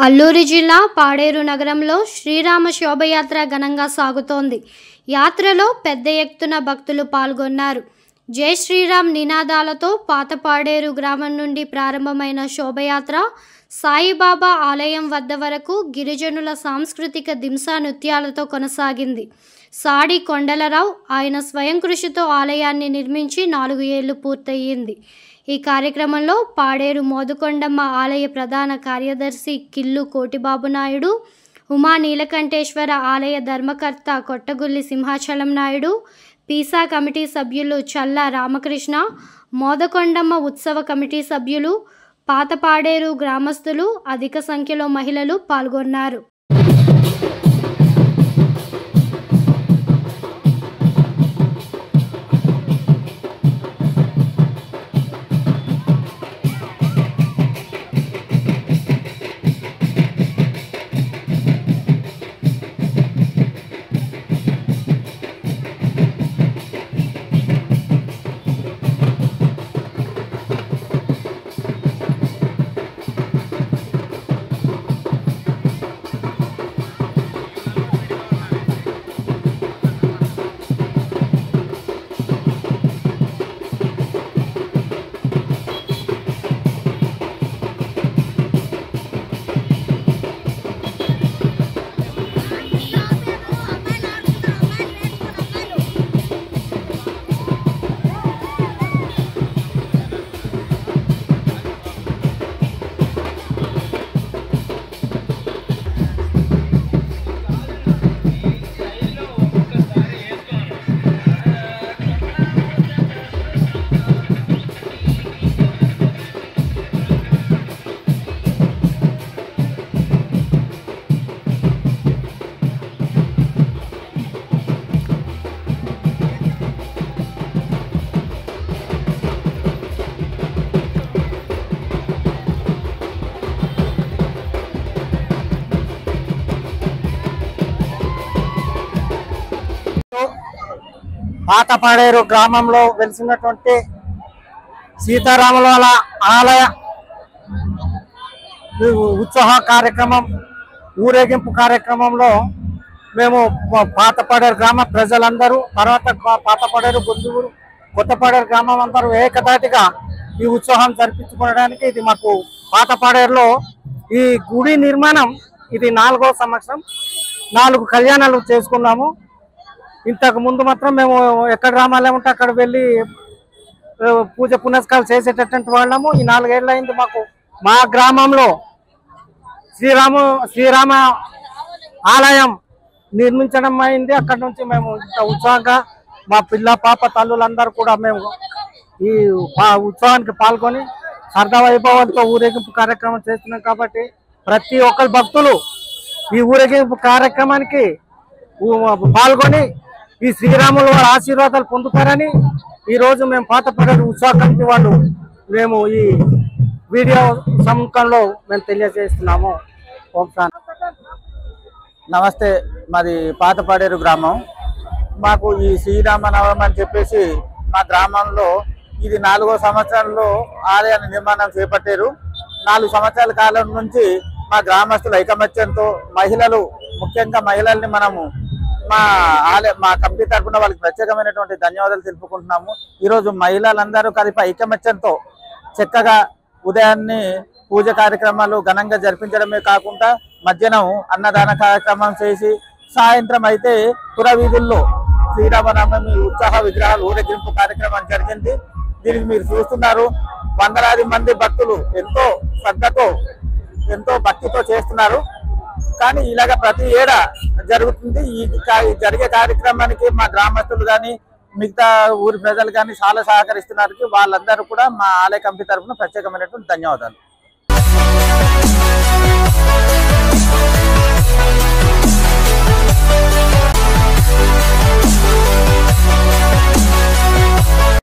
అల్లూరి జిల్లా పాడేరు నగరంలో శ్రీరామ శోభయాత్ర ఘనంగా సాగుతోంది. యాత్రలో పెద్ద ఎత్తున భక్తులు పాల్గొన్నారు. జై శ్రీరామ్ నినాదాలతో పాతపాడేరు గ్రామం నుండి ప్రారంభమైన శోభయాత్ర సాయిబాబా ఆలయం వద్ద వరకు గిరిజనుల సాంస్కృతిక దింసా నృత్యాలతో కొనసాగింది. సాడి కొండలరావు ఆయన స్వయం కృషితో ఆలయాన్ని నిర్మించి 4 ఏళ్లు పూర్తయింది. ఈ కార్యక్రమంలో పాడేరు మోదుకొండమ్మ ఆలయ ప్రధాన కార్యదర్శి కిల్లు కోటిబాబు నాయుడు, ఉమా నీలకంఠేశ్వర ఆలయ ధర్మకర్త కొట్టగుల్లి సింహాచలం నాయుడు, పీసా కమిటీ సభ్యులు చల్లా రామకృష్ణ, మోదకొండమ్మ ఉత్సవ కమిటీ సభ్యులు, పాతపాడేరు గ్రామస్తులు, అధిక సంఖ్యలో మహిళలు పాల్గొన్నారు. పాతపాడేరు గ్రామంలో వెలిసినటువంటి సీతారాముల ఆలయ ఉత్సవ కార్యక్రమం, ఊరేగింపు కార్యక్రమంలో మేము పాతపాడేరు గ్రామ ప్రజలందరూ, తర్వాత పాతపాడేరు బొందువురు, కొత్తపాడేరు గ్రామం అందరూ ఏకతాటిగా ఈ ఉత్సవం జరిపించుకోవడానికి ఇది మాకు పాతపాడేరులో ఈ గుడి నిర్మాణం ఇది 4వ సంవత్సరం. 4 కళ్యాణాలు చేసుకున్నాము. ఇంతకు ముందు మాత్రం మేము ఎక్కడ రామాలయం ఉంటే అక్కడ వెళ్ళి పూజ పునస్కారాలు చేసేటటువంటి వాళ్ళము. ఈ 4 ఏళ్ళు అయింది మాకు మా గ్రామంలో శ్రీరామ ఆలయం నిర్మించడం అయింది. అక్కడ నుంచి మేము ఇంత ఉత్సాహంగా మా పిల్ల పాప తల్లులందరూ కూడా మేము ఈ ఉత్సవానికి పాల్గొని సరదా వైభవాలతో ఊరేగింపు కార్యక్రమం చేస్తున్నాం. కాబట్టి ప్రతి ఒక్కరు భక్తులు ఈ ఊరేగింపు కార్యక్రమానికి పాల్గొని ఈ శ్రీరాముల వారి ఆశీర్వాదాలు పొందుతారని ఈరోజు మేము పాతపాడేరు ఉత్సవ కమిటీ వాళ్ళు మేము ఈ వీడియో సముఖంలో మేము తెలియజేస్తున్నాము. నమస్తే, మాది పాతపాడేరు గ్రామం. మాకు ఈ శ్రీరామనవమి అని చెప్పేసి మా గ్రామంలో ఇది 4వ సంవత్సరంలో ఆలయ నిర్మాణం చేపట్టారు. 4 సంవత్సరాల కాలం నుంచి మా గ్రామస్తుల ఐకమత్యంతో మహిళలు, ముఖ్యంగా మహిళల్ని మనము మా కమిటీ తరఫున వాళ్ళకి ప్రత్యేకమైనటువంటి ధన్యవాదాలు తెలుపుకుంటున్నాము. ఈరోజు మహిళలందరూ కలిపి ఐకమత్యంతో చక్కగా ఉదయాన్నే పూజ కార్యక్రమాలు ఘనంగా జరిపించడమే కాకుండా మధ్యాహ్నం అన్నదాన కార్యక్రమం చేసి సాయంత్రం అయితే పురవీధుల్లో శ్రీరామనవమి ఉత్సాహ విగ్రహాలు ఊరేగింపు కార్యక్రమం జరిగింది. దీనికి మీరు చూస్తున్నారు, వందలాది మంది భక్తులు ఎంతో శ్రద్ధతో, ఎంతో భక్తితో చేస్తున్నారు. కానీ ఇలాగ ప్రతి ఏడా జరుగుతుంది. ఈ జరిగే కార్యక్రమానికి మా గ్రామస్తులు కానీ మిగతా ఊరి ప్రజలు కానీ చాలా సహకరిస్తున్నారు. వాళ్ళందరూ కూడా మా ఆలయ కమిటీ తరఫున ప్రత్యేకమైనటువంటి ధన్యవాదాలు.